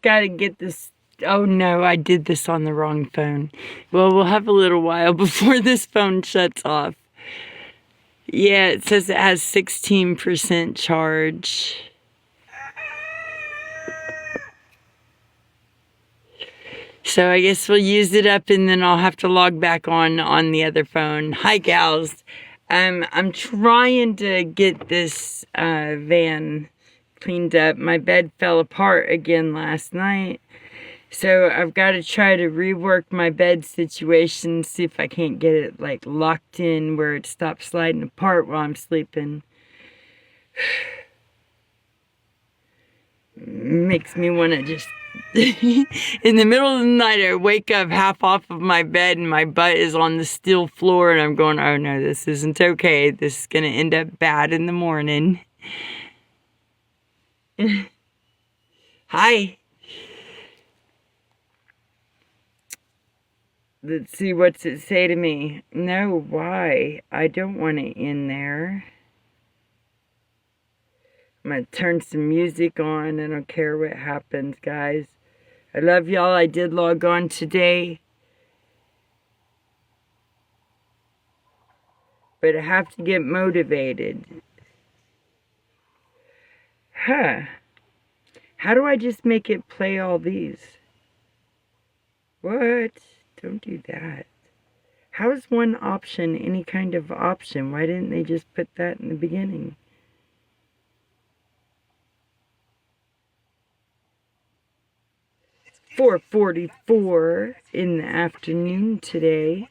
gotta get this. Oh no, I did this on the wrong phone. Well, we'll have a little while before this phone shuts off. Yeah, it says it has 16% charge. So I guess we'll use it up and then I'll have to log back on the other phone. Hi, gals. I'm trying to get this van cleaned up. My bed fell apart again last night. So I've got to try to rework my bed situation, see if I can't get it like locked in where it stops sliding apart while I'm sleeping. Makes me want to just... In the middle of the night, I wake up half off of my bed and my butt is on the steel floor and I'm going, oh no, this isn't okay. This is going to end up bad in the morning. Hi. Let's see, what's it say to me? No, why? I don't want it in there. I'm going to turn some music on. I don't care what happens, guys. I love y'all. I did log on today. But I have to get motivated. Huh. How do I just make it play all these? What? Don't do that. How is one option any kind of option? Why didn't they just put that in the beginning? It's 4:44 in the afternoon today.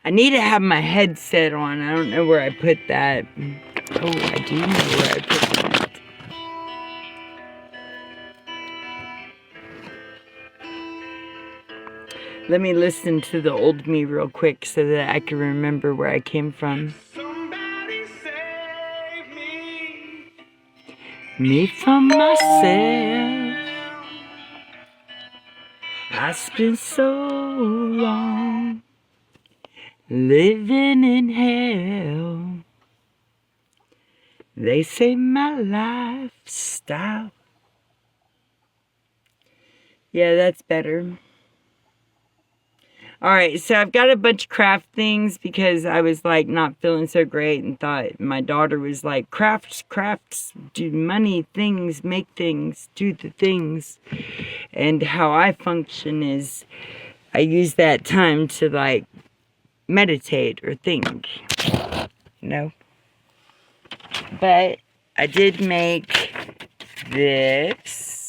I need to have my headset on. I don't know where I put that. Oh, I do know where I put that. Let me listen to the old me real quick so that I can remember where I came from. Somebody save me. Me from myself. I spent so long living in hell. They say my lifestyle. Yeah, that's better. Alright, so I've got a bunch of craft things because I was like not feeling so great and thought my daughter was like, crafts, do money, things, make things, do the things. And how I function is I use that time to like meditate or think, you know. But I did make this.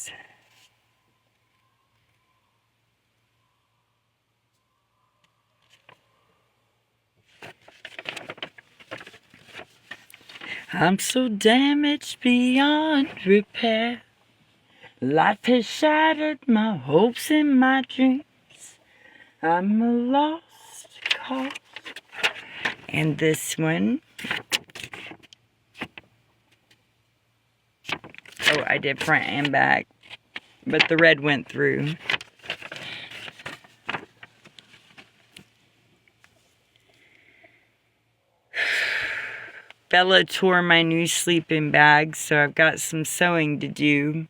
I'm so damaged beyond repair. Life has shattered my hopes and my dreams. I'm a lost cause. And this one. Oh, I did front and back. But the red went through. Bella tore my new sleeping bag, so I've got some sewing to do.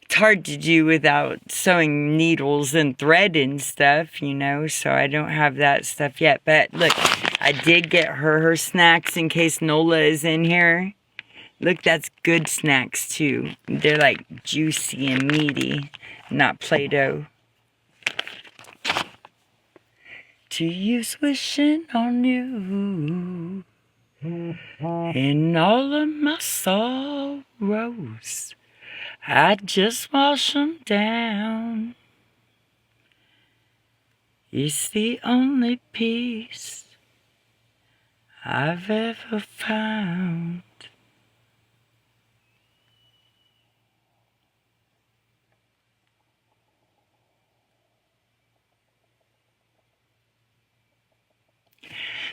It's hard to do without sewing needles and thread and stuff, you know, so I don't have that stuff yet. But look, I did get her snacks in case Nola is in here. Look, that's good snacks too. They're like juicy and meaty, not Play-Doh. To use wishing on you. In all of my sorrows, I just wash them down. It's the only peace I've ever found.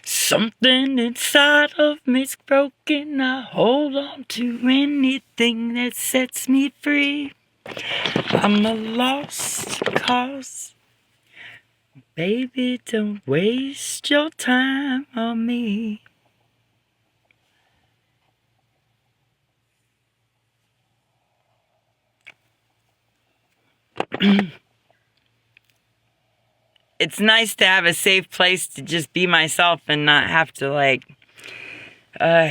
Something inside of me's broken. I hold on to anything that sets me free. I'm a lost cause. Baby, don't waste your time on me. It's nice to have a safe place to just be myself and not have to, like, not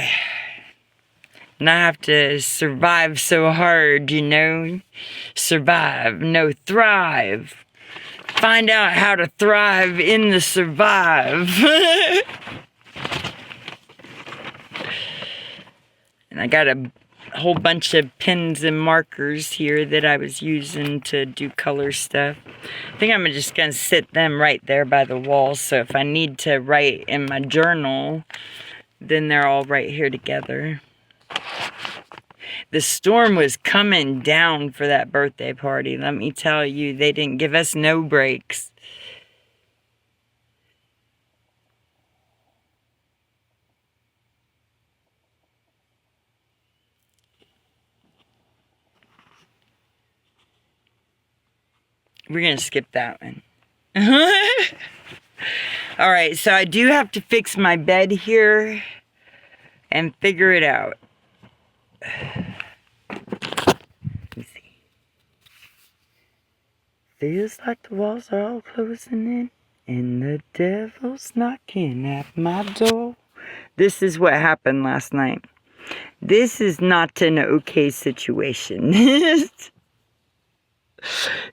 have to survive so hard, you know? Survive, no, thrive. Find out how to thrive in the survive. And I got a whole bunch of pens and markers here that I was using to do color stuff. I think I'm just going to sit them right there by the wall, so if I need to write in my journal, then they're all right here together. The storm was coming down for that birthday party. Let me tell you, they didn't give us no breaks. We're going to skip that one. Alright, so I do have to fix my bed here and figure it out. Let me see. Feels like the walls are all closing in and the devil's knocking at my door. This is what happened last night. This is not an okay situation.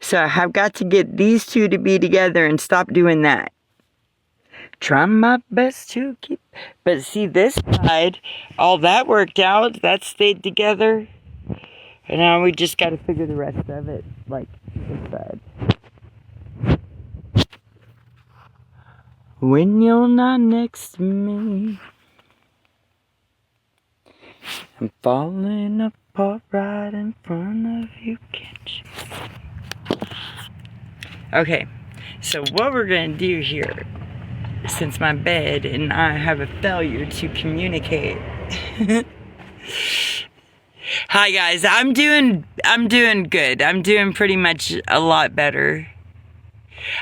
So I have got to get these two to be together and stop doing that. Try my best to keep... But see, this side, all that worked out. That stayed together. And now we just got to figure the rest of it, like this side. When you're not next to me, I'm falling apart right in front of you, can't you? Okay, so what we're going to do here, since my bed and I have a failure to communicate. Hi guys, I'm doing good. I'm doing pretty much a lot better.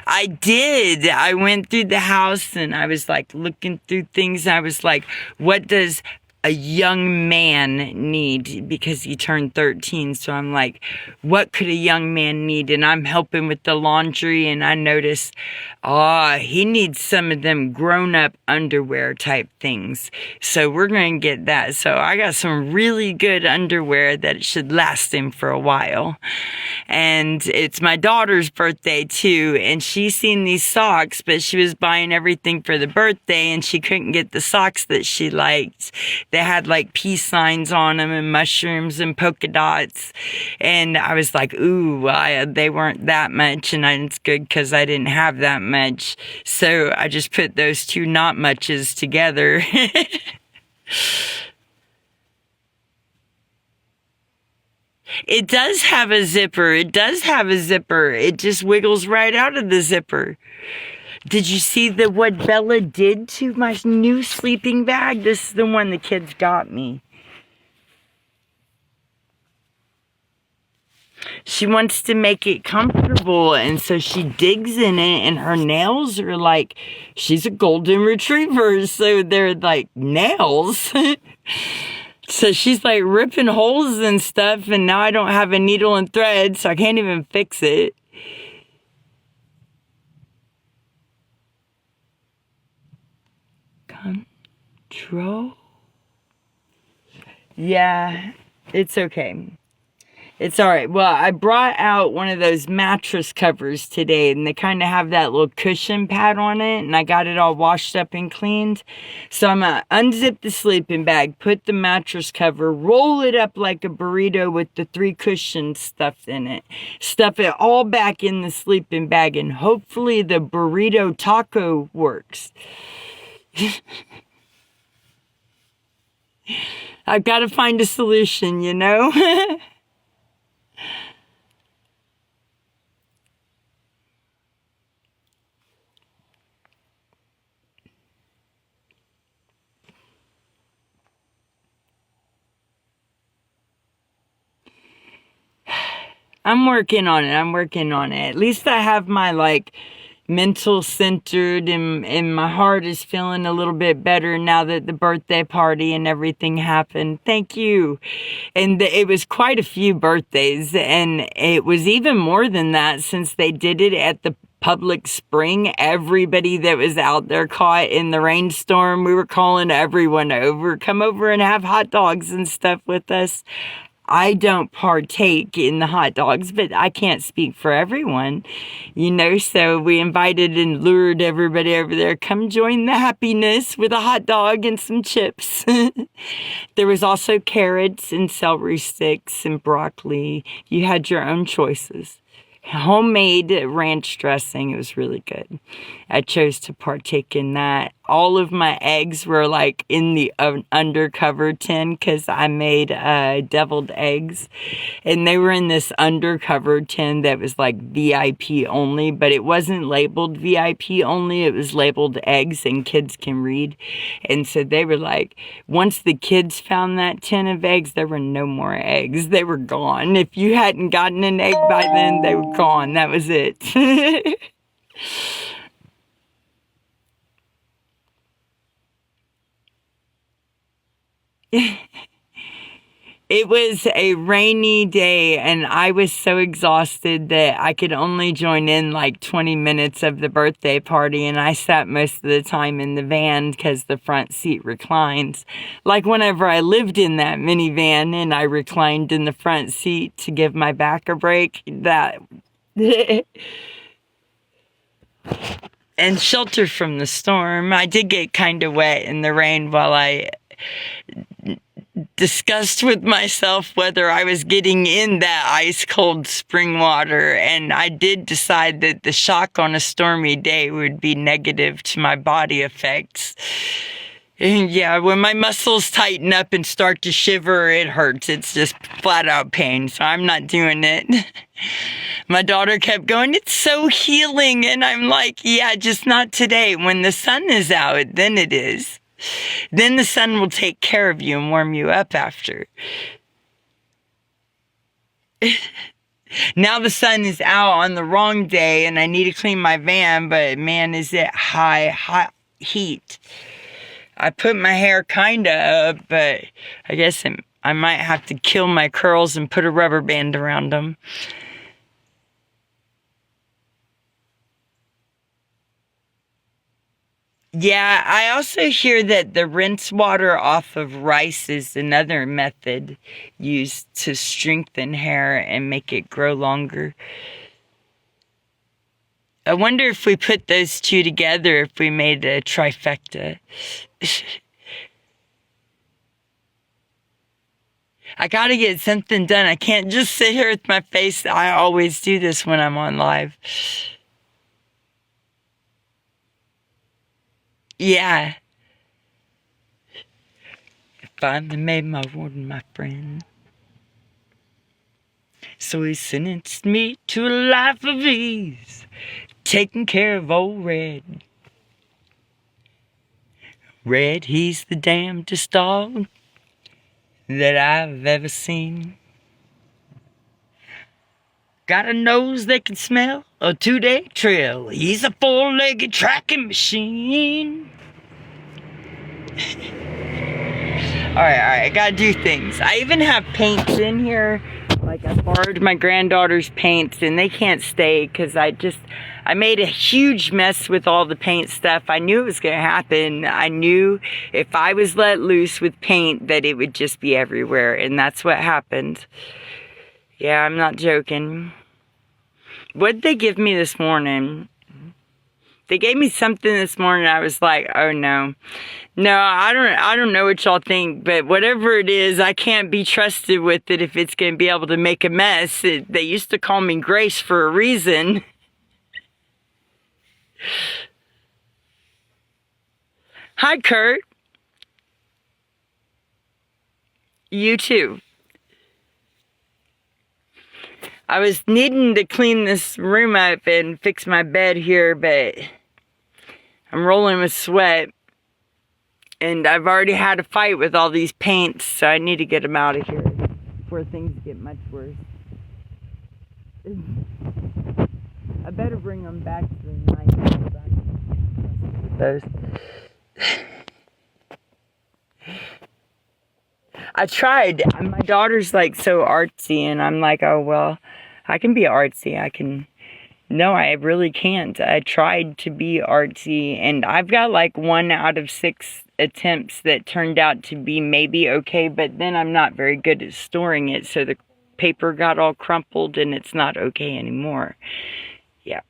I went through the house and I was like looking through things. I was like, what does a young man need? Because he turned 13. So I'm like, what could a young man need? And I'm helping with the laundry and I noticed, he needs some of them grown-up underwear type things. So we're going to get that. So I got some really good underwear that should last him for a while. And it's my daughter's birthday too. And she's seen these socks, but she was buying everything for the birthday and she couldn't get the socks that she liked. They had like peace signs on them and mushrooms and polka dots. And I was like, ooh, they weren't that much. And it's good because I didn't have that much. So I just put those two not muches together. It does have a zipper. It does have a zipper. It just wiggles right out of the zipper. Did you see what Bella did to my new sleeping bag? This is the one the kids got me. She wants to make it comfortable, and so she digs in it, and her nails are like, she's a golden retriever, so they're like nails. So she's like ripping holes and stuff, and now I don't have a needle and thread, so I can't even fix it. Control. Yeah, it's okay. It's alright. Well, I brought out one of those mattress covers today, and they kind of have that little cushion pad on it, and I got it all washed up and cleaned. So I'm going to unzip the sleeping bag, put the mattress cover, roll it up like a burrito with the 3 cushions stuffed in it. Stuff it all back in the sleeping bag, and hopefully the burrito taco works. I've got to find a solution, you know? I'm working on it. At least I have my, like, mental centered, and my heart is feeling a little bit better now that the birthday party and everything happened. Thank you. And it was quite a few birthdays, and it was even more than that since they did it at the public spring. Everybody that was out there caught in the rainstorm, we were calling everyone over, come over and have hot dogs and stuff with us. I don't partake in the hot dogs, but I can't speak for everyone, so we invited and lured everybody over there. Come join the happiness with a hot dog and some chips. There was also carrots and celery sticks and broccoli. You had your own choices. Homemade ranch dressing. It was really good. I chose to partake in that. All of my eggs were like in the undercover tin because I made deviled eggs, and they were in this undercover tin that was like VIP only, but it wasn't labeled VIP only. It was labeled eggs and kids can read. And so they were like, once the kids found that tin of eggs, there were no more eggs. They were gone. If you hadn't gotten an egg by then, they were gone. That was it. It was a rainy day, and I was so exhausted that I could only join in like 20 minutes of the birthday party, and I sat most of the time in the van because the front seat reclines. Like whenever I lived in that minivan and I reclined in the front seat to give my back a break, that... And shelter from the storm. I did get kind of wet in the rain while I discussed with myself whether I was getting in that ice cold spring water, and I did decide that the shock on a stormy day would be negative to my body effects. And yeah, when my muscles tighten up and start to shiver, it hurts. It's just flat out pain, so I'm not doing it. My daughter kept going, it's so healing, and I'm like, yeah, just not today. When the sun is out, then it is. Then the sun will take care of you and warm you up after. Now the sun is out on the wrong day, and I need to clean my van, but man, is it hot heat. I put my hair kinda up, but I guess I might have to kill my curls and put a rubber band around them. Yeah, I also hear that the rinse water off of rice is another method used to strengthen hair and make it grow longer. I wonder if we put those two together, if we made a trifecta. I gotta get something done. I can't just sit here with my face. I always do this when I'm on live. Yeah. I finally made my warden my friend. So he sentenced me to a life of ease, taking care of old Red. Red, he's the damnedest dog that I've ever seen. Got a nose that can smell a 2-day trail. He's a 4-legged tracking machine. Alright, I gotta do things. I even have paints in here. Like, I borrowed my granddaughter's paints, and they can't stay because I made a huge mess with all the paint stuff. I knew it was going to happen. I knew if I was let loose with paint that it would just be everywhere, and that's what happened. Yeah, I'm not joking. What'd they give me this morning? They gave me something this morning. I was like, oh no. No, I don't know what y'all think, but whatever it is, I can't be trusted with it if it's going to be able to make a mess. They used to call me Grace for a reason. Hi, Kurt. You too. I was needing to clean this room up and fix my bed here, but I'm rolling with sweat. And I've already had a fight with all these paints, so I need to get them out of here before things get much worse. A better bring them back to the night. Those. I tried. My daughter's like so artsy, and I'm like, oh, well, I can be artsy. No, I really can't. I tried to be artsy, and I've got like 1 out of 6 attempts that turned out to be maybe okay, but then I'm not very good at storing it, so the paper got all crumpled, and it's not okay anymore. Yeah.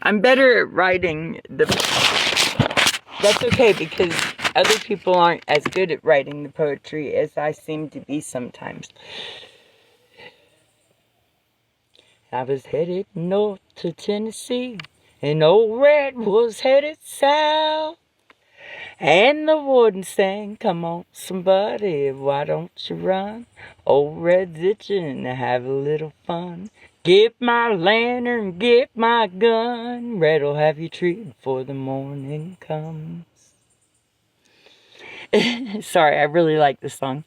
I'm better at writing That's okay, because other people aren't as good at writing the poetry as I seem to be sometimes. I was headed north to Tennessee, and old Red was headed south. And the warden sang, come on, somebody, why don't you run? Old Red's itching to have a little fun. Get my lantern, get my gun. Red'll have you treated before the morning comes. Sorry, I really like this song.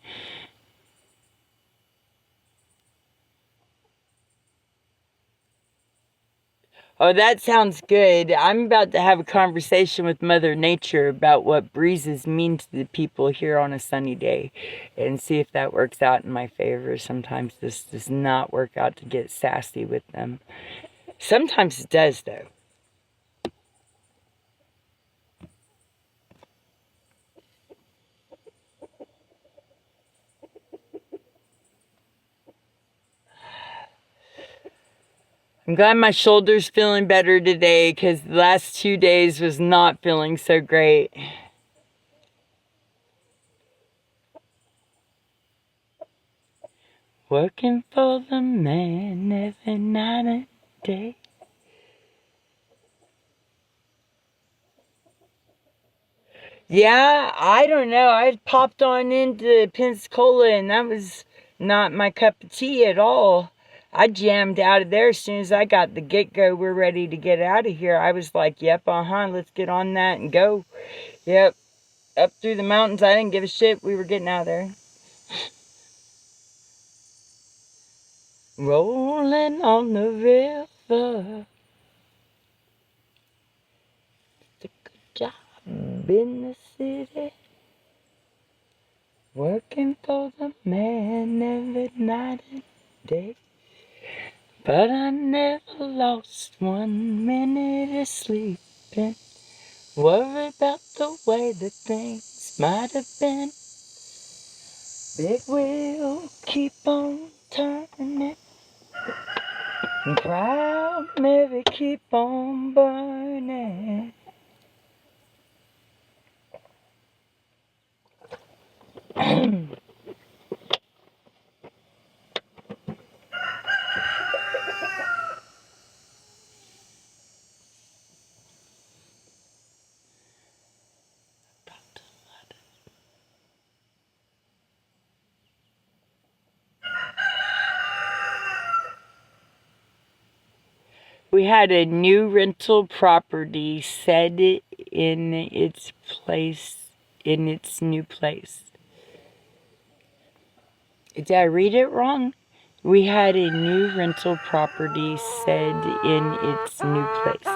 Oh, that sounds good. I'm about to have a conversation with Mother Nature about what breezes mean to the people here on a sunny day, and see if that works out in my favor. Sometimes this does not work out to get sassy with them. Sometimes it does, though. I'm glad my shoulder's feeling better today, because the last 2 days was not feeling so great. Working for the man every night and day. Yeah, I don't know. I popped on into Pensacola, and that was not my cup of tea at all. I jammed out of there as soon as I got the get-go. We're ready to get out of here. I was like, yep, let's get on that and go. Yep, up through the mountains. I didn't give a shit. We were getting out of there. Rolling on the river. It's a good job in the city. Working for the man every night and day. But I never lost 1 minute of sleeping. Worry about the way that things might have been. Big wheel keep on turning. Proud Mary keep on burning. We had a new rental property set in its place, in its new place. Did I read it wrong? We had a new rental property set in its new place.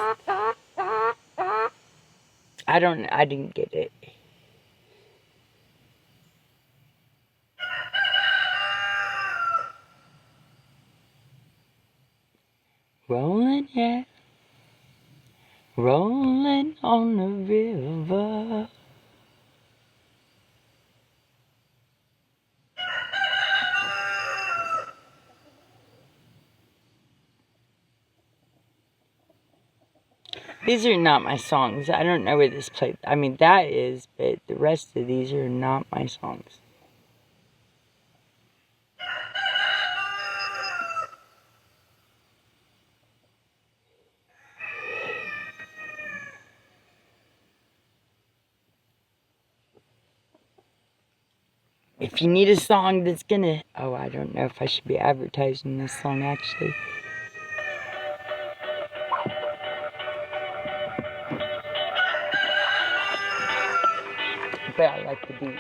I didn't get it. Rolling, yeah. Rolling on the river. These are not my songs. I don't know where this played. I mean, that is, but the rest of these are not my songs. If you need a song that's gonna... Oh, I don't know if I should be advertising this song, actually. But I like the beat.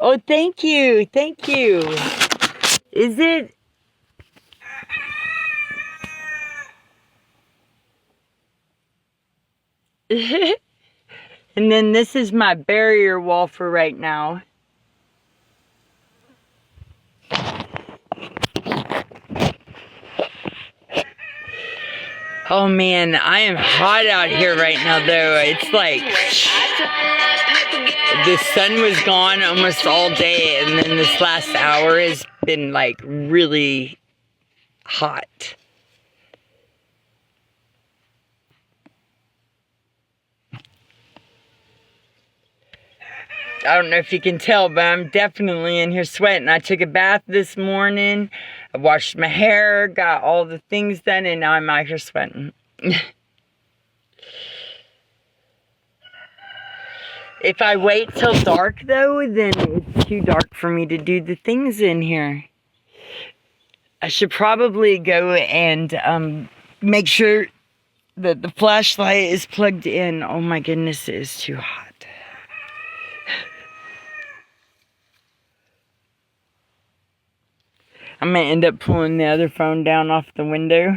Oh, thank you. Thank you. Is it? And then this is my barrier wall for right now. Oh man, I am hot out here right now though. It's like the sun was gone almost all day, and then this last hour has been like really hot. I don't know if you can tell, but I'm definitely in here sweating. I took a bath this morning. I washed my hair, got all the things done, and now I'm out here sweating. If I wait till dark, though, then it's too dark for me to do the things in here. I should probably go and make sure that the flashlight is plugged in. Oh my goodness, it is too hot. I'm going to end up pulling the other phone down off the window.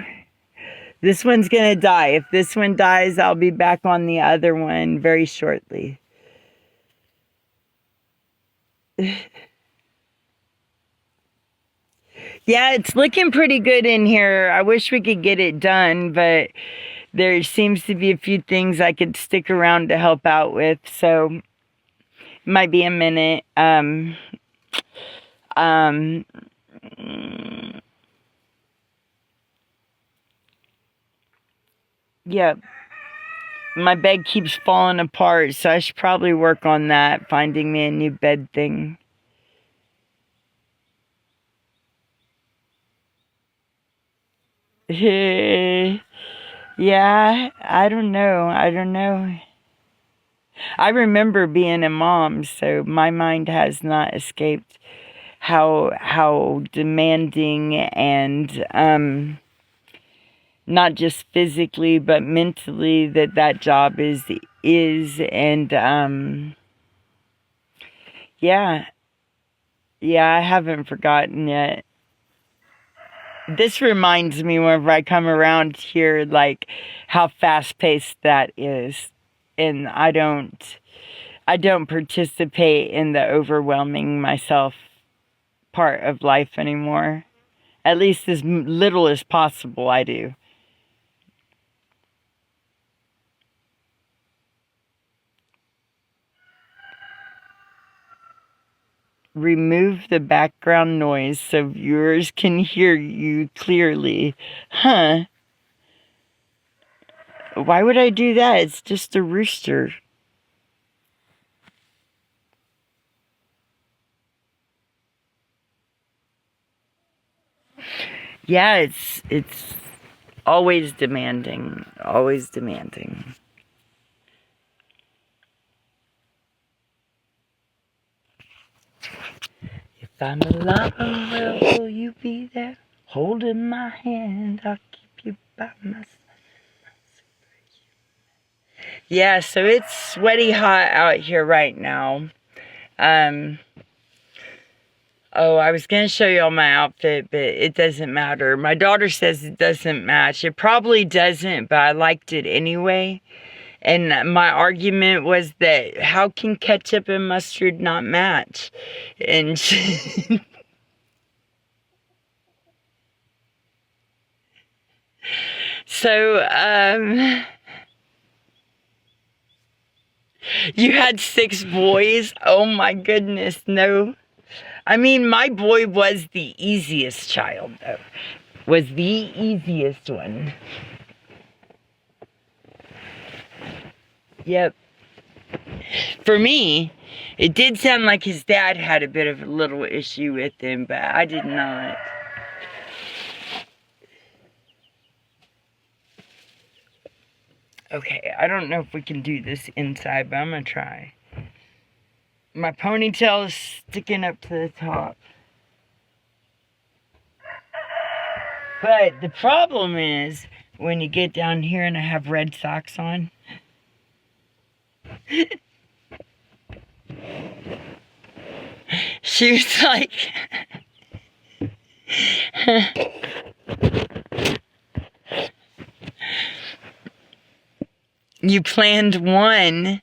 This one's going to die. If this one dies, I'll be back on the other one very shortly. Yeah, it's looking pretty good in here. I wish we could get it done, but there seems to be a few things I could stick around to help out with, so it might be a minute. Yeah, my bed keeps falling apart, so I should probably work on that, finding me a new bed thing. Yeah, I don't know. I remember being a mom, so my mind has not escaped how demanding and not just physically but mentally that job is and yeah, I haven't forgotten yet. This reminds me whenever I come around here, like, how fast-paced that is. And I don't participate in the overwhelming myself part of life anymore. At least as little as possible, I do. Remove the background noise so viewers can hear you clearly. Huh. Why would I do that? It's just a rooster. Yeah, it's always demanding. Always demanding. If I'm alive and well, will you be there? Holding my hand, I'll keep you by my side. Yeah, so it's sweaty hot out here right now. Oh, I was going to show you all my outfit, but it doesn't matter. My daughter says it doesn't match. It probably doesn't, but I liked it anyway. And my argument was that how can ketchup and mustard not match? And so, you had 6 boys? Oh my goodness, no. I mean, my boy was the easiest child, though. Was the easiest one. Yep. For me, it did sound like his dad had a bit of a little issue with him, but I did not. Okay, I don't know if we can do this inside, but I'm gonna try. My ponytail is sticking up to the top. But the problem is, when you get down here and I have red socks on. She was like, you planned one.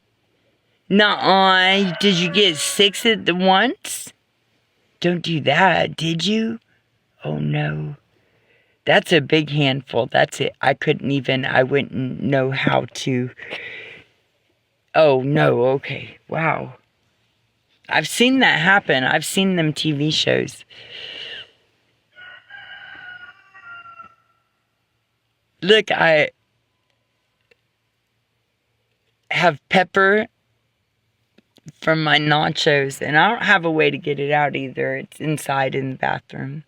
Nuh-uh. Did you get 6 at the once? Don't do that, did you? Oh no. That's a big handful. That's it. I wouldn't know how to. Oh no, okay. Wow. I've seen that happen. I've seen them TV shows. Look, I have pepper from my nachos, and I don't have a way to get it out either. It's inside in the bathroom.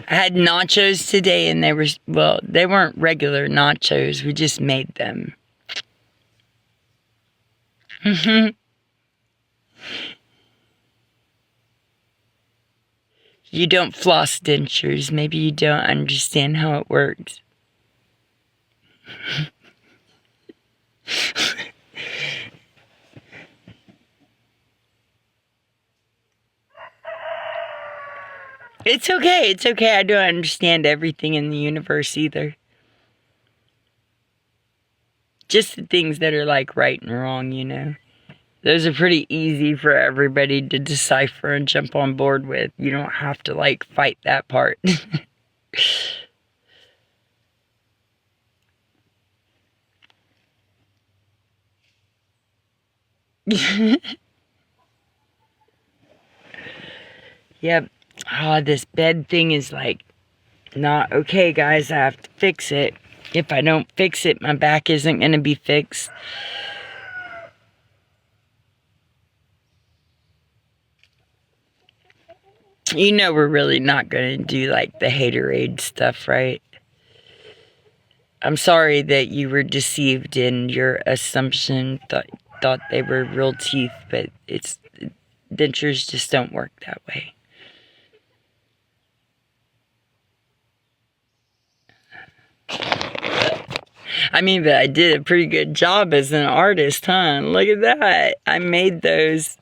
I had nachos today, and they weren't regular nachos. We just made them. You don't floss dentures. Maybe you don't understand how it works. It's okay. It's okay. I don't understand everything in the universe either. Just the things that are like right and wrong, you know. Those are pretty easy for everybody to decipher and jump on board with. You don't have to like fight that part. Yep. Oh, this bed thing is like not okay, guys. I have to fix it. If I don't fix it, my back isn't going to be fixed. You know we're really not going to do like the haterade stuff, right? I'm sorry that you were deceived in your assumption, thought they were real teeth, but dentures just don't work that way. I mean, but I did a pretty good job as an artist, huh? Look at that. I made those.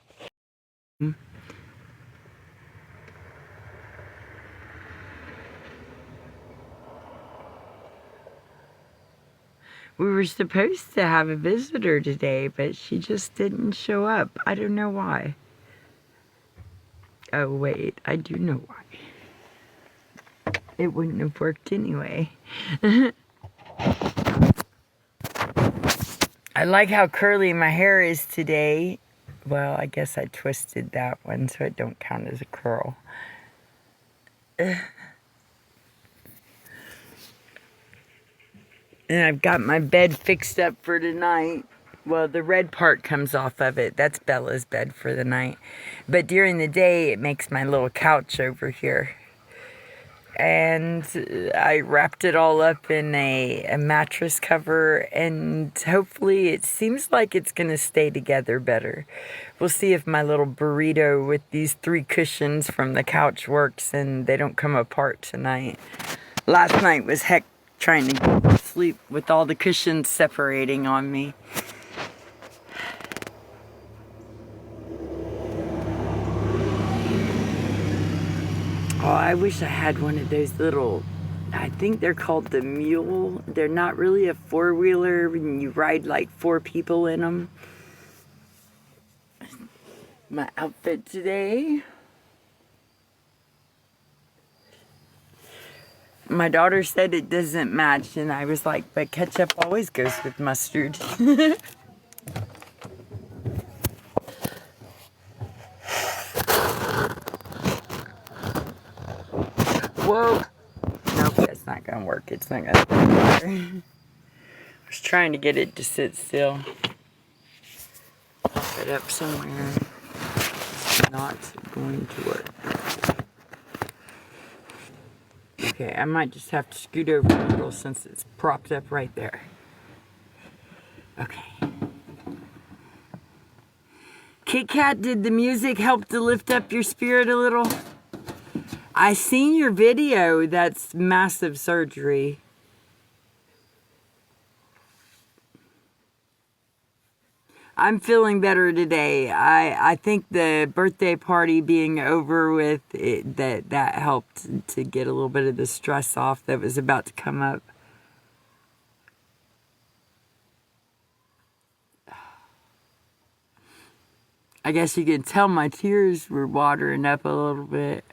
We were supposed to have a visitor today, but she just didn't show up. I don't know why. Oh, wait. I do know why. It wouldn't have worked anyway. I like how curly my hair is today. Well, I guess I twisted that one so it don't count as a curl. And I've got my bed fixed up for tonight. Well, the red part comes off of it. That's Bella's bed for the night. But during the day, it makes my little couch over here. And I wrapped it all up in a mattress cover. And hopefully, it seems like it's going to stay together better. We'll see if my little burrito with these 3 cushions from the couch works and they don't come apart tonight. Last night was heck trying to sleep with all the cushions separating on me. Oh, I wish I had one of those little, I think they're called the mule. They're not really a 4-wheeler, and you ride like 4 people in them. My outfit today. My daughter said it doesn't match, and I was like, but ketchup always goes with mustard. Whoa. Nope, that's not going to work. It's not going to work. I was trying to get it to sit still. Pop it up somewhere. It's not going to work. Okay, I might just have to scoot over a little since it's propped up right there. Okay. Kit Kat, did the music help to lift up your spirit a little? I seen your video. That's massive surgery. I'm feeling better today. I think the birthday party being over with, that helped to get a little bit of the stress off that was about to come up. I guess you could tell my tears were watering up a little bit.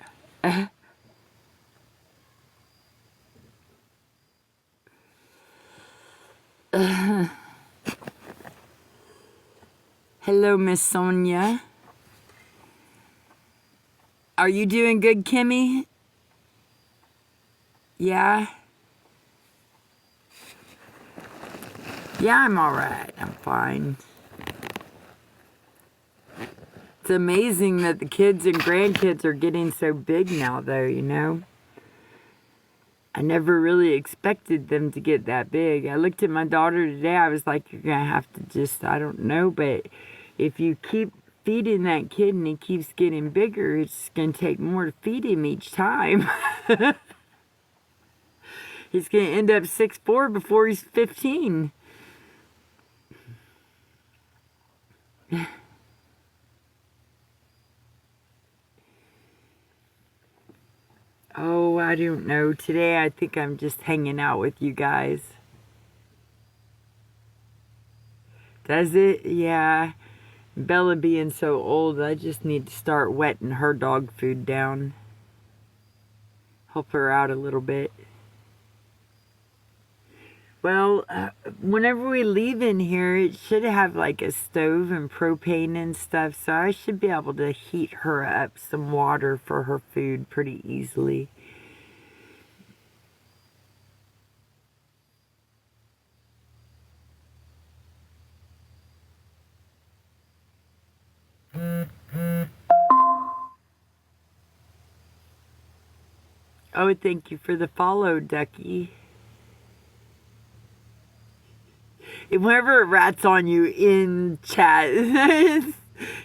Hello, Miss Sonia. Are you doing good, Kimmy? Yeah? Yeah, I'm alright. I'm fine. It's amazing that the kids and grandkids are getting so big now, though, you know? I never really expected them to get that big. I looked at my daughter today. I was like, you're going to have to just, I don't know, but if you keep feeding that kid and he keeps getting bigger, it's going to take more to feed him each time. He's going to end up 6'4" before he's 15. Oh, I don't know. Today I think I'm just hanging out with you guys. Does it? Yeah. Bella being so old, I just need to start wetting her dog food down. Help her out a little bit. Well, whenever we leave in here, it should have like a stove and propane and stuff, so I should be able to heat her up some water for her food pretty easily. Oh, thank you for the follow, Ducky. Whenever it rats on you in chat,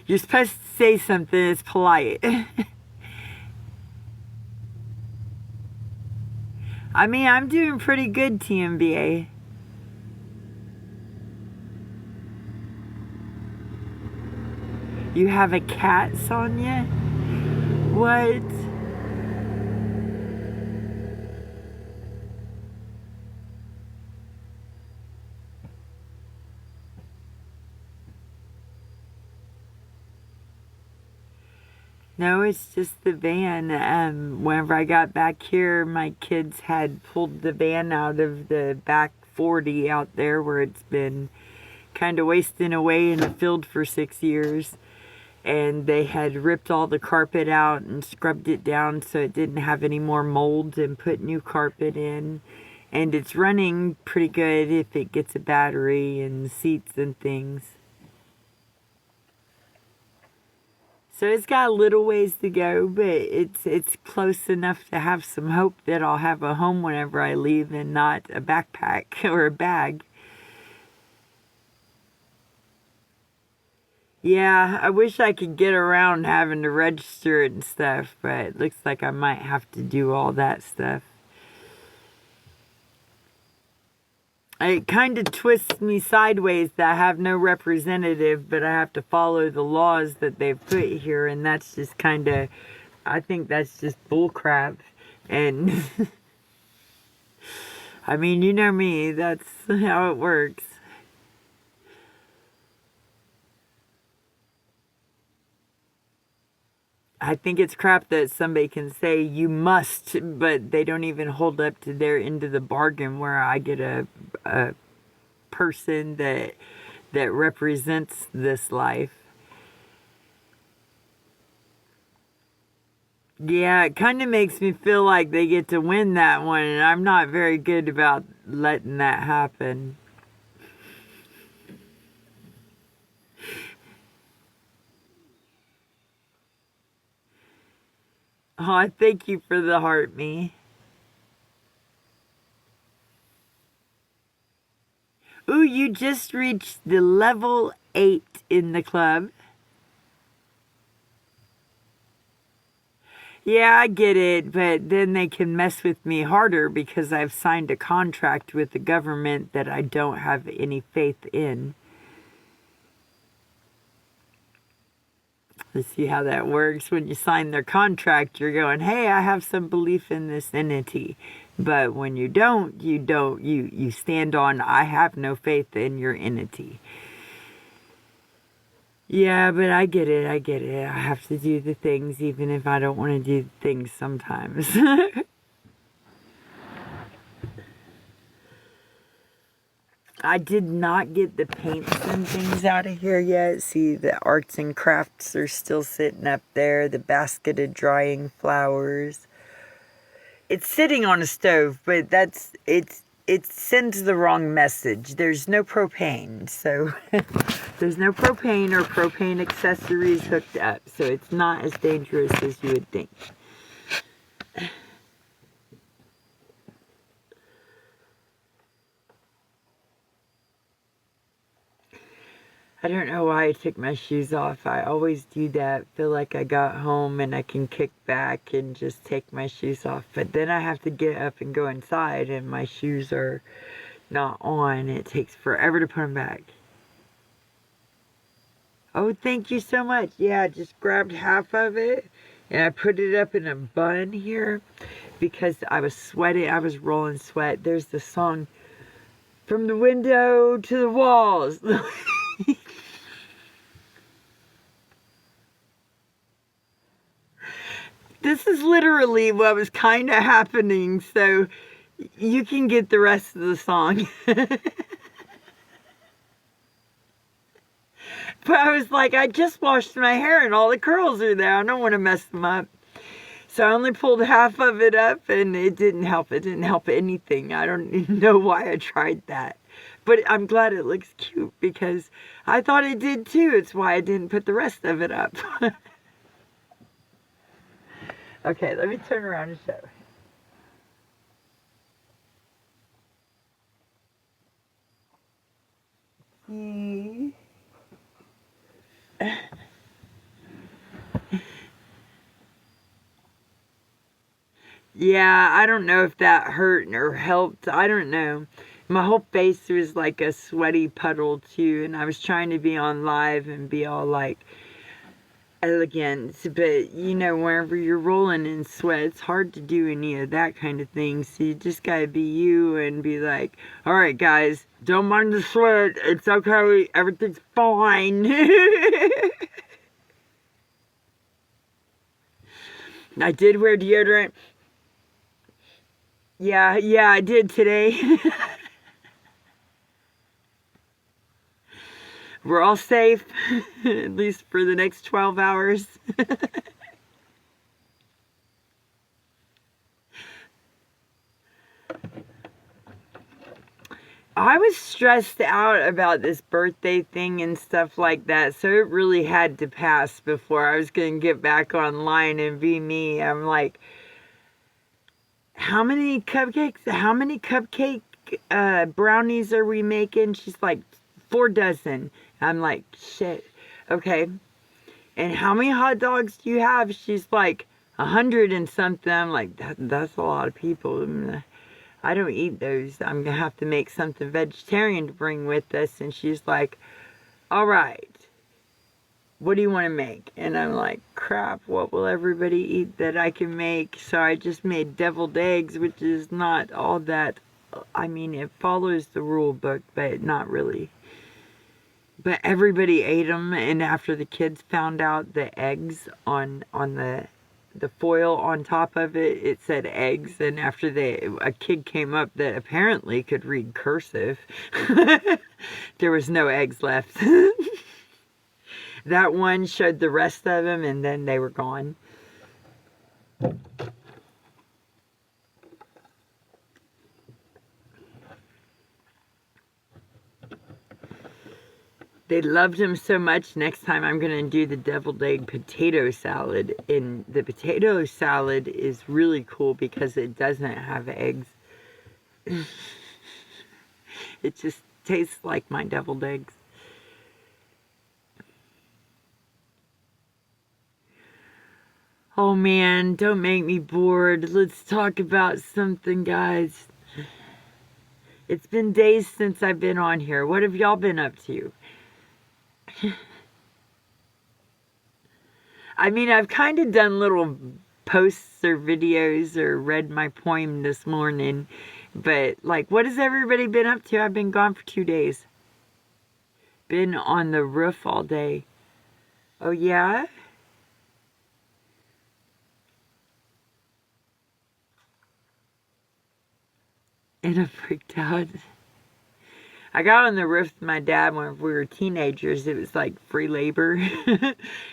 you're supposed to say something that's polite. I mean, I'm doing pretty good, TMBA. You have a cat, Sonia? What? No, it's just the van. Whenever I got back here, my kids had pulled the van out of the back 40 out there where it's been kind of wasting away in the field for 6 years. And they had ripped all the carpet out and scrubbed it down so it didn't have any more mold and put new carpet in. And it's running pretty good if it gets a battery and seats and things. So it's got a little ways to go, but it's close enough to have some hope that I'll have a home whenever I leave and not a backpack or a bag. Yeah, I wish I could get around having to register it and stuff, but it looks like I might have to do all that stuff. It kind of twists me sideways that I have no representative, but I have to follow the laws that they've put here, and that's just kind of, I think that's just bullcrap. And, I mean, you know me, that's how it works. I think it's crap that somebody can say you must, but they don't even hold up to their end of the bargain where I get a person that represents this life. Yeah, it kind of makes me feel like they get to win that one, and I'm not very good about letting that happen. Oh, thank you for the heart, me. Ooh, you just reached the level 8 in the club. Yeah, I get it, but then they can mess with me harder because I've signed a contract with the government that I don't have any faith in. Let's see how that works. When you sign their contract, you're going, hey, I have some belief in this entity. But when you don't, you stand on, I have no faith in your entity. Yeah, but I get it. I have to do the things even if I don't want to do the things sometimes. I did not get the paints and things out of here yet. See, the arts and crafts are still sitting up there. The basket of drying flowers. It's sitting on a stove, but it sends the wrong message. There's no propane, so there's no propane or propane accessories hooked up, so it's not as dangerous as you would think. I don't know why I took my shoes off. I always do that. Feel like I got home and I can kick back and just take my shoes off. But then I have to get up and go inside and my shoes are not on. It takes forever to put them back. Oh, thank you so much. Yeah, I just grabbed half of it and I put it up in a bun here because I was sweating. I was rolling sweat. There's the song, From the Window to the Walls. This is literally what was kind of happening, so you can get the rest of the song. But I was like, I just washed my hair and all the curls are there. I don't want to mess them up. So I only pulled half of it up and it didn't help. It didn't help anything. I don't even know why I tried that. But I'm glad it looks cute because I thought it did too. It's why I didn't put the rest of it up. Okay, let me turn around and show. Yeah, I don't know if that hurt or helped. I don't know. My whole face was like a sweaty puddle too, and I was trying to be on live and be all like elegant, but you know, wherever you're rolling in sweat, it's hard to do any of that kind of thing. So you just gotta be you and be like, all right guys, don't mind the sweat, it's okay, everything's fine. I did wear deodorant. Yeah, I did today. We're all safe, at least for the next 12 hours. I was stressed out about this birthday thing and stuff like that, so it really had to pass before I was going to get back online and be me. I'm like, how many cupcake brownies are we making? She's like, 4 dozen. I'm like, shit, okay. And how many hot dogs do you have? She's like, 100 and something. I'm like, that's a lot of people. I don't eat those. I'm going to have to make something vegetarian to bring with us. And she's like, all right, what do you want to make? And I'm like, crap, what will everybody eat that I can make? So I just made deviled eggs, which is not all that, I mean, it follows the rule book, but not really. But everybody ate them, and after the kids found out the eggs on the foil on top of it, it said eggs, and after a kid came up that apparently could read cursive, there was no eggs left. That one showed the rest of them, and then they were gone. They loved them so much. Next time I'm going to do the deviled egg potato salad. And the potato salad is really cool because it doesn't have eggs. It just tastes like my deviled eggs. Oh man, don't make me bored. Let's talk about something, guys. It's been days since I've been on here. What have y'all been up to? I mean, I've kind of done little posts or videos or read my poem this morning. But, like, what has everybody been up to? I've been gone for 2 days. Been on the roof all day. Oh, yeah? And I freaked out. I got on the roof with my dad when we were teenagers. It was like free labor.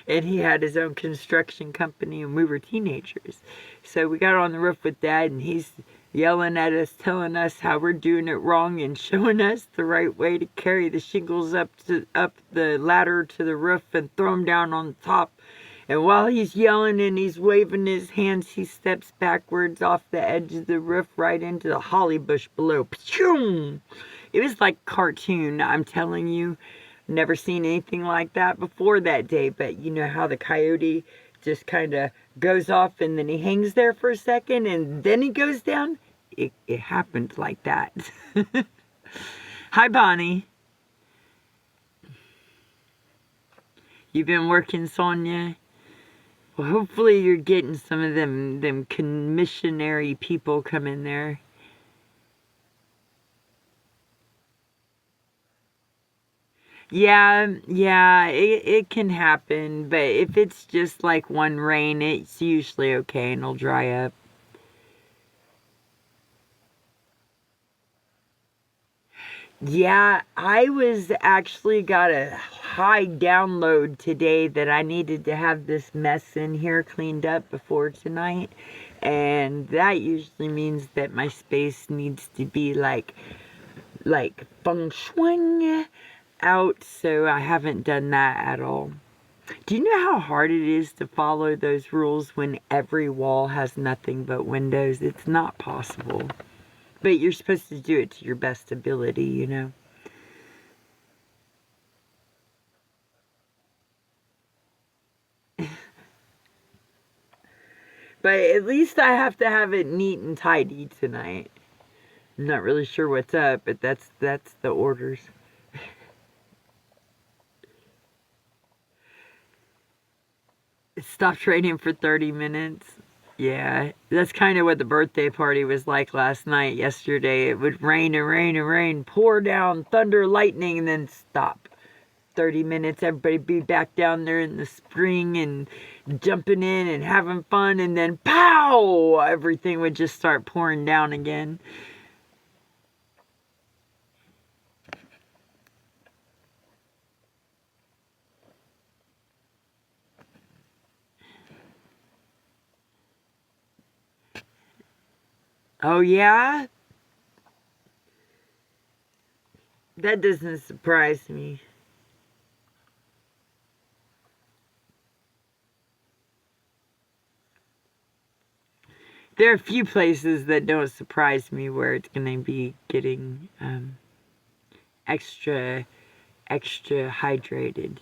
And he had his own construction company and we were teenagers. So we got on the roof with Dad and he's yelling at us, telling us how we're doing it wrong and showing us the right way to carry the shingles up the ladder to the roof and throw them down on the top. And while he's yelling and he's waving his hands, he steps backwards off the edge of the roof right into the holly bush below. Pshoo! It was like cartoon, I'm telling you. Never seen anything like that before that day. But you know how the coyote just kind of goes off and then he hangs there for a second and then he goes down? It happened like that. Hi, Bonnie. You been working, Sonia? Well, hopefully you're getting some of them commissionary people come in there. Yeah, it can happen, but if it's just like one rain, it's usually okay and it'll dry up. Yeah, I was actually got a high download today that I needed to have this mess in here cleaned up before tonight. And that usually means that my space needs to be like feng shui out, so I haven't done that at all. Do you know how hard it is to follow those rules when every wall has nothing but windows? It's not possible. But you're supposed to do it to your best ability, you know. But at least I have to have it neat and tidy tonight. I'm not really sure what's up, but that's the orders. It stopped raining for 30 minutes. Yeah, that's kind of what the birthday party was like last night, yesterday. It would rain and rain and rain, pour down, thunder, lightning, and then stop. 30 minutes, everybody be back down there in the spring and jumping in and having fun, and then pow! Everything would just start pouring down again. Oh, yeah? That doesn't surprise me. There are a few places that don't surprise me where it's going to be getting extra hydrated.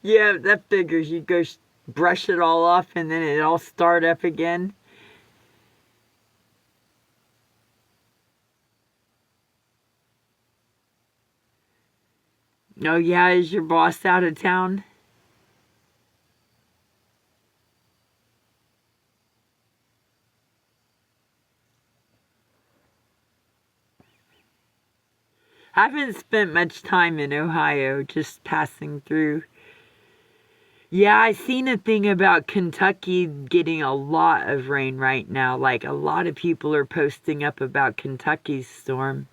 Yeah, that figures. You go brush it all off and then it all start up again. Oh yeah, is your boss out of town? I haven't spent much time in Ohio, just passing through. Yeah, I seen a thing about Kentucky getting a lot of rain right now. Like, a lot of people are posting up about Kentucky's storm.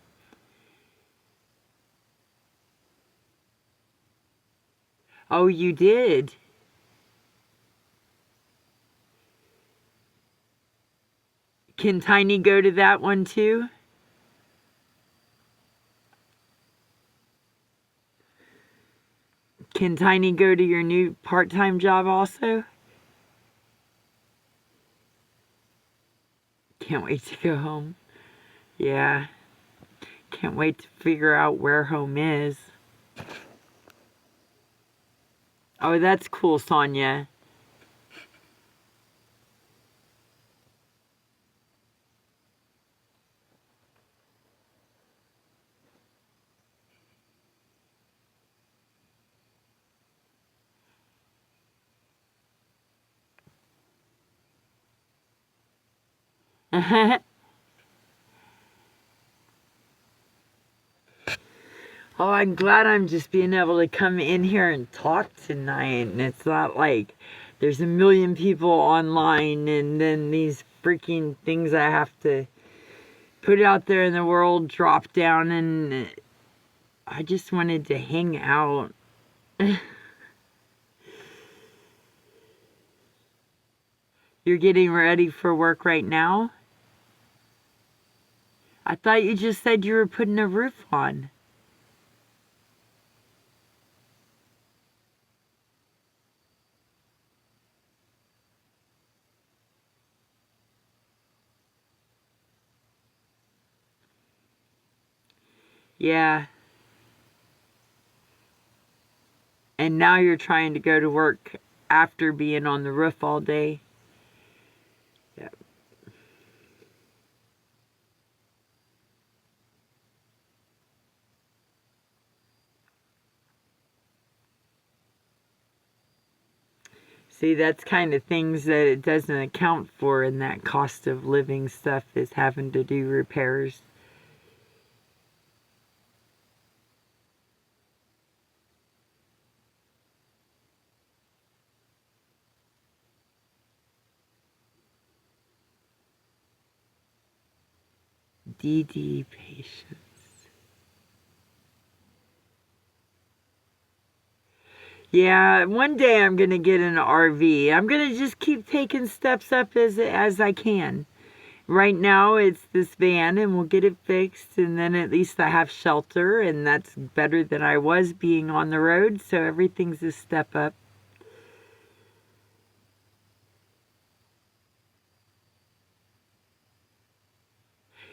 Oh, you did? Can Tiny go to that one too? Can Tiny go to your new part-time job also? Can't wait to go home. Yeah. Can't wait to figure out where home is. Oh, that's cool, Sonia. Oh, I'm glad I'm just being able to come in here and talk tonight. And it's not like there's a million people online and then these freaking things I have to put out there in the world drop down. And I just wanted to hang out. You're getting ready for work right now? I thought you just said you were putting a roof on. Yeah. And now you're trying to go to work after being on the roof all day. Yeah. See, that's kind of things that it doesn't account for in that cost of living stuff, is having to do repairs. DD patience. Yeah, one day I'm going to get an RV. I'm going to just keep taking steps up as I can. Right now it's this van and we'll get it fixed, and then at least I have shelter, and that's better than I was being on the road, so everything's a step up.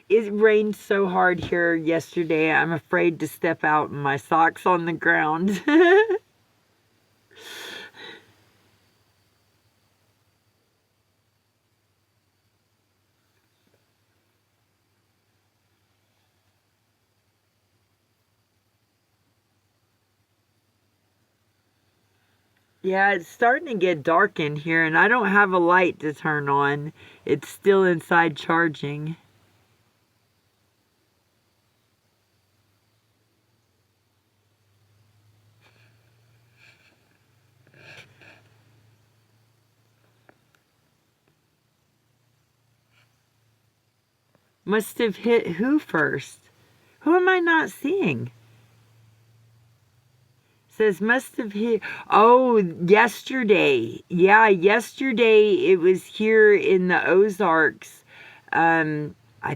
It rained so hard here yesterday, I'm afraid to step out in my socks on the ground. Yeah, it's starting to get dark in here, and I don't have a light to turn on. It's still inside charging. Must have hit who first? Who am I not seeing? Says must have hit. Oh, yesterday. Yeah, yesterday it was here in the Ozarks. I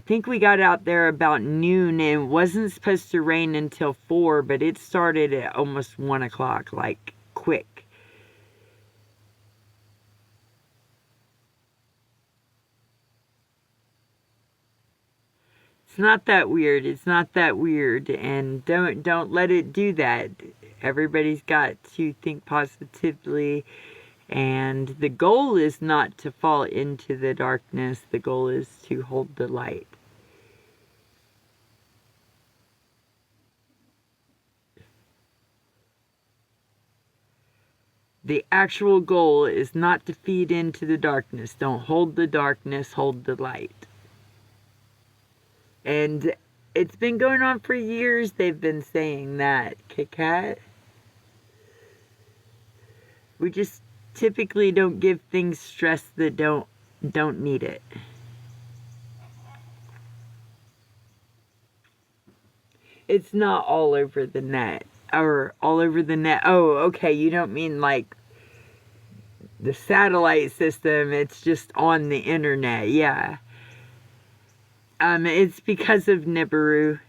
think we got out there about noon, and it wasn't supposed to rain until 4, but it started at almost 1 o'clock, like quick. It's not that weird. It's not that weird, and don't let it do that. Everybody's got to think positively, and the goal is not to fall into the darkness. The goal is to hold the light. The actual goal is not to feed into the darkness. Don't hold the darkness, hold the light. And it's been going on for years. They've been saying that, Kit Kat. We just typically don't give things stress that don't need it. It's not all over the net. Or all over the net. Oh, okay, you don't mean like the satellite system. It's just on the internet. Yeah. It's because of Nibiru.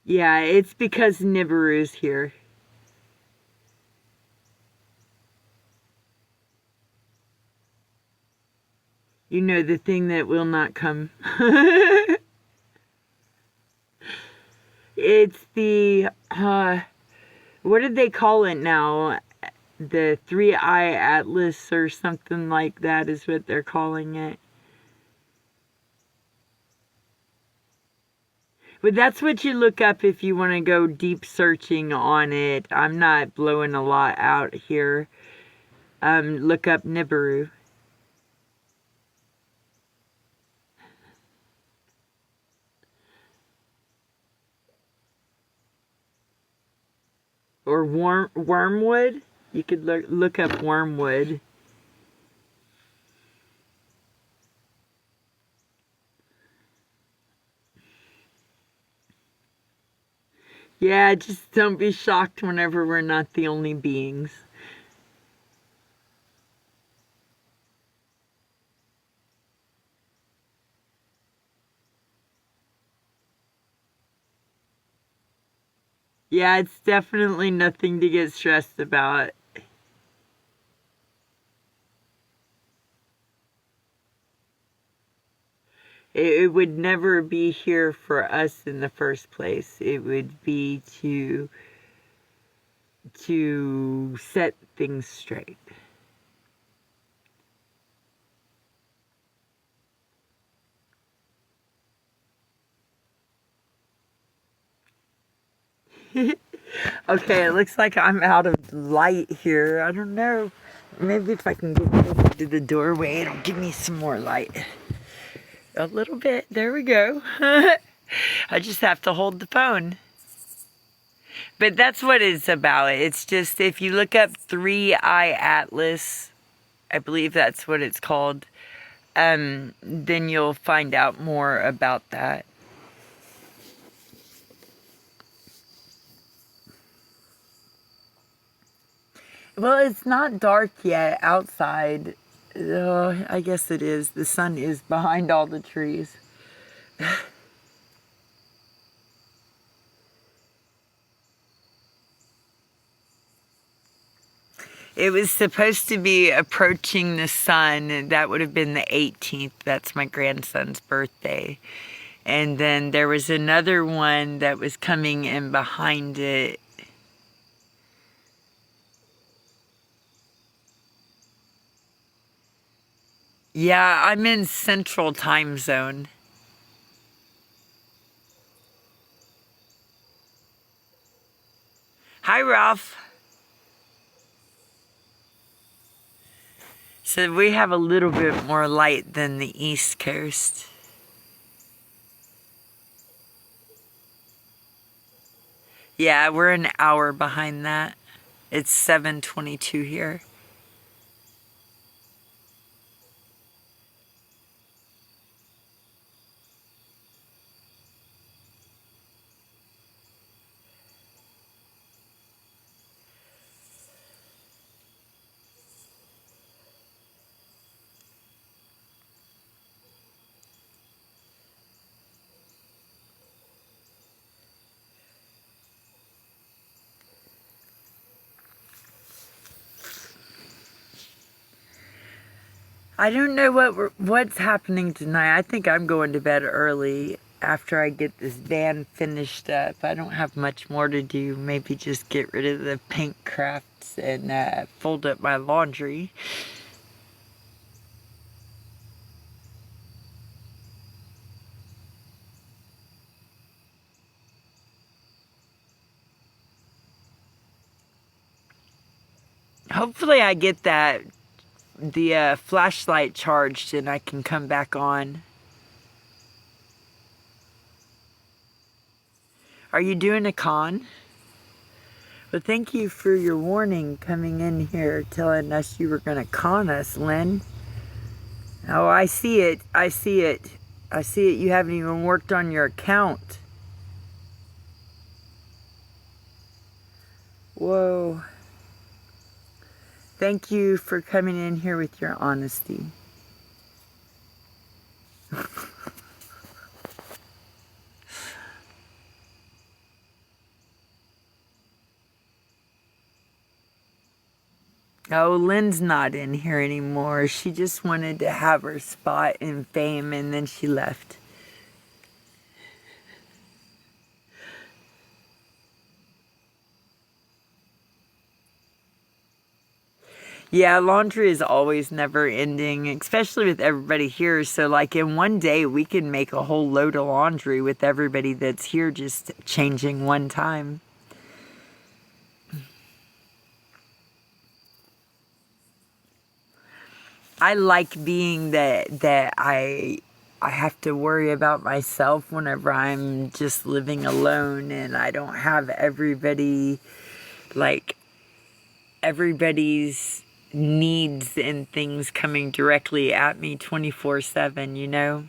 Yeah, it's because Nibiru's here. You know, the thing that will not come. It's the, what did they call it now? The 3-eye atlas or something like that is what they're calling it. But that's what you look up if you want to go deep searching on it. I'm not blowing a lot out here. Look up Nibiru. Or wormwood. You could look up wormwood. Yeah, just don't be shocked whenever we're not the only beings. Yeah, it's definitely nothing to get stressed about. It would never be here for us in the first place. It would be to set things straight. Okay, it looks like I'm out of light here. I don't know. Maybe if I can get closer to the doorway, it'll give me some more light. A little bit. There we go. I just have to hold the phone. But that's what it's about. It's just, if you look up 3-eye atlas, I believe that's what it's called, then you'll find out more about that. Well, it's not dark yet outside. I guess it is. The sun is behind all the trees. It was supposed to be approaching the sun. That would have been the 18th. That's my grandson's birthday. And then there was another one that was coming in behind it. Yeah, I'm in Central Time Zone. Hi, Ralph. So we have a little bit more light than the East Coast. Yeah, we're an hour behind that. It's 7:22 here. I don't know what's happening tonight. I think I'm going to bed early after I get this van finished up. I don't have much more to do. Maybe just get rid of the paint crafts and fold up my laundry. Hopefully I get the flashlight charged and I can come back on. Are you doing a con? Well, thank you for your warning coming in here telling us you were going to con us, Lynn. Oh, I see it. I see it. I see it. You haven't even worked on your account. Whoa. Thank you for coming in here with your honesty. Oh, Lynn's not in here anymore. She just wanted to have her spot in fame, and then she left. Yeah, laundry is always never ending, especially with everybody here. So, like, in one day, we can make a whole load of laundry with everybody that's here just changing one time. I like being that I have to worry about myself whenever I'm just living alone and I don't have everybody, like, everybody's needs and things coming directly at me 24/7, you know?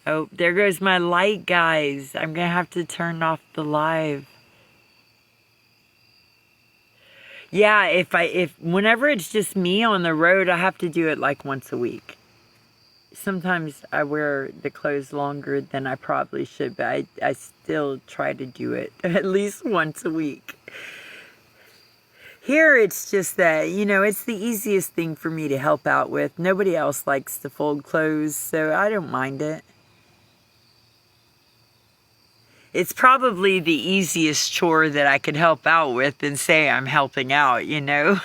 Oh, there goes my light, guys. I'm gonna have to turn off the live. Yeah, whenever it's just me on the road, I have to do it like once a week. Sometimes I wear the clothes longer than I probably should, but I still try to do it at least once a week. Here, it's just that, you know, it's the easiest thing for me to help out with. Nobody else likes to fold clothes, so I don't mind it. It's probably the easiest chore that I could help out with and say I'm helping out, you know?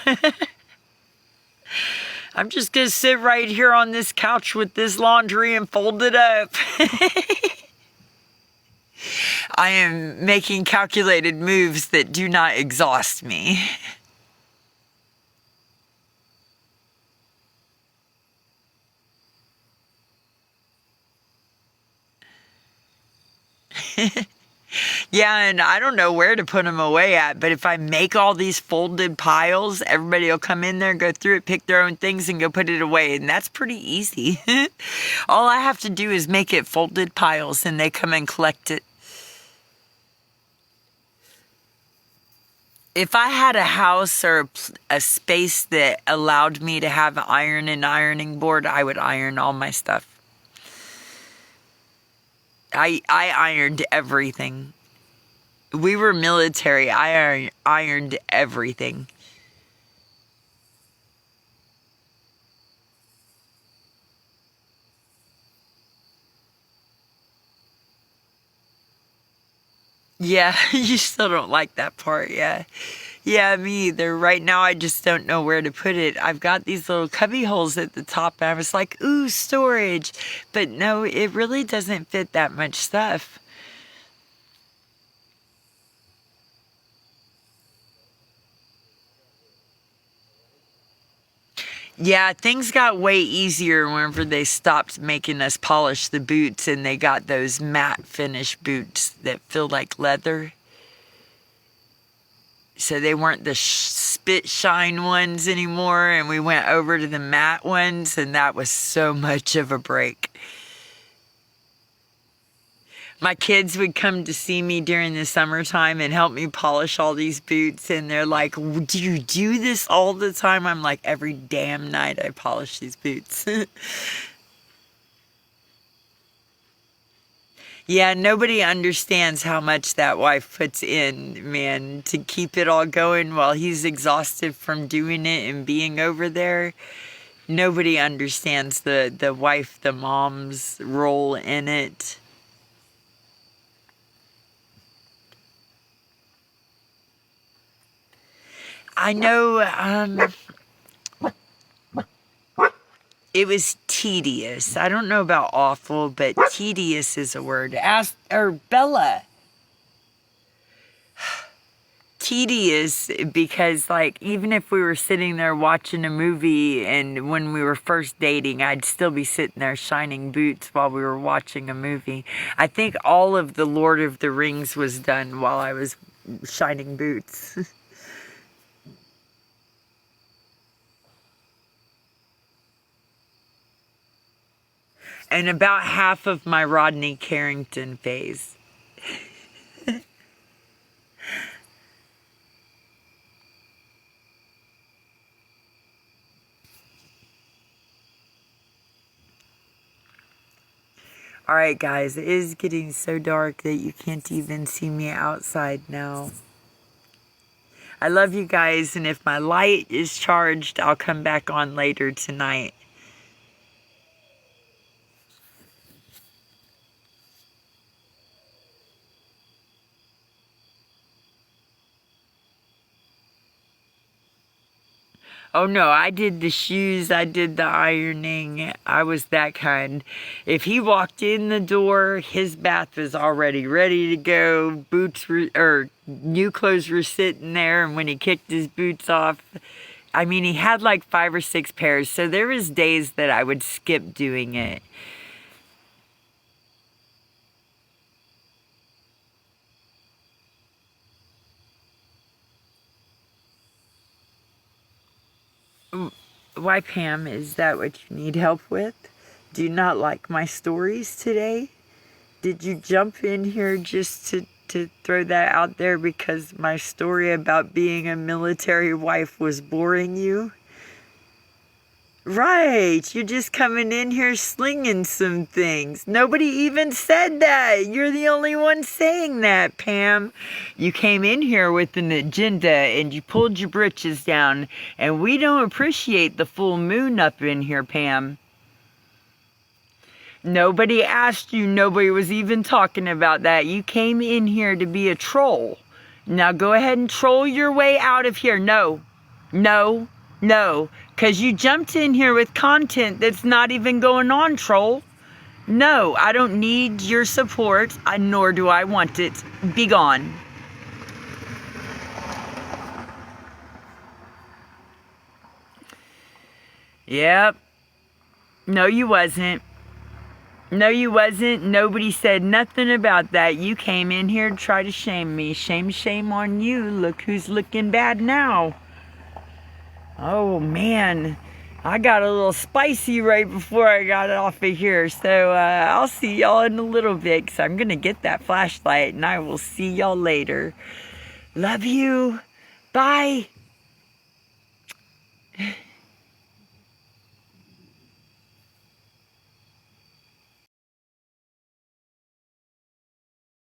I'm just going to sit right here on this couch with this laundry and fold it up. I am making calculated moves that do not exhaust me. Yeah, and I don't know where to put them away at, but if I make all these folded piles, everybody will come in there, go through it, pick their own things, and go put it away, and that's pretty easy. All I have to do is make it folded piles, and they come and collect it. If I had a house or a space that allowed me to have iron and ironing board, I would iron all my stuff. I ironed everything. We were military. I ironed everything. Yeah, you still don't like that part, yeah. Yeah, me either. Right now, I just don't know where to put it. I've got these little cubby holes at the top, and I was like, ooh, storage. But no, it really doesn't fit that much stuff. Yeah, things got way easier whenever they stopped making us polish the boots and they got those matte finish boots that feel like leather. So they weren't the spit shine ones anymore, and we went over to the matte ones, and that was so much of a break. My kids would come to see me during the summertime and help me polish all these boots, and they're like, do you do this all the time? I'm like, every damn night I polish these boots. Yeah, nobody understands how much that wife puts in, man, to keep it all going while he's exhausted from doing it and being over there. Nobody understands the wife, the mom's role in it. I know, it was tedious. I don't know about awful, but tedious is a word. Bella. Tedious because, like, even if we were sitting there watching a movie and when we were first dating, I'd still be sitting there shining boots while we were watching a movie. I think all of the Lord of the Rings was done while I was shining boots. And about half of my Rodney Carrington phase. Alright guys, it is getting so dark that you can't even see me outside now. I love you guys, and if my light is charged, I'll come back on later tonight. Oh no, I did the shoes, I did the ironing, I was that kind. If he walked in the door, his bath was already ready to go, new clothes were sitting there, and when he kicked his boots off, I mean, he had like 5 or 6 pairs, so there was days that I would skip doing it. Why, Pam, is that what you need help with? Do you not like my stories today? Did you jump in here just to throw that out there because my story about being a military wife was boring you? Right, you're just coming in here slinging some things. Nobody even said that. You're the only one saying that, Pam. You came in here with an agenda and you pulled your britches down, and we don't appreciate the full moon up in here, Pam. Nobody asked you. Nobody was even talking about that. You came in here to be a troll. Now go ahead and troll your way out of here. No. No. No. Because you jumped in here with content that's not even going on, troll. No, I don't need your support, nor do I want it. Be gone. Yep. No, you wasn't. No, you wasn't. Nobody said nothing about that. You came in here to try to shame me. Shame on you. Look who's looking bad now. Oh, man. I got a little spicy right before I got off of here. So, I'll see y'all in a little bit, because I'm going to get that flashlight, and I will see y'all later. Love you. Bye.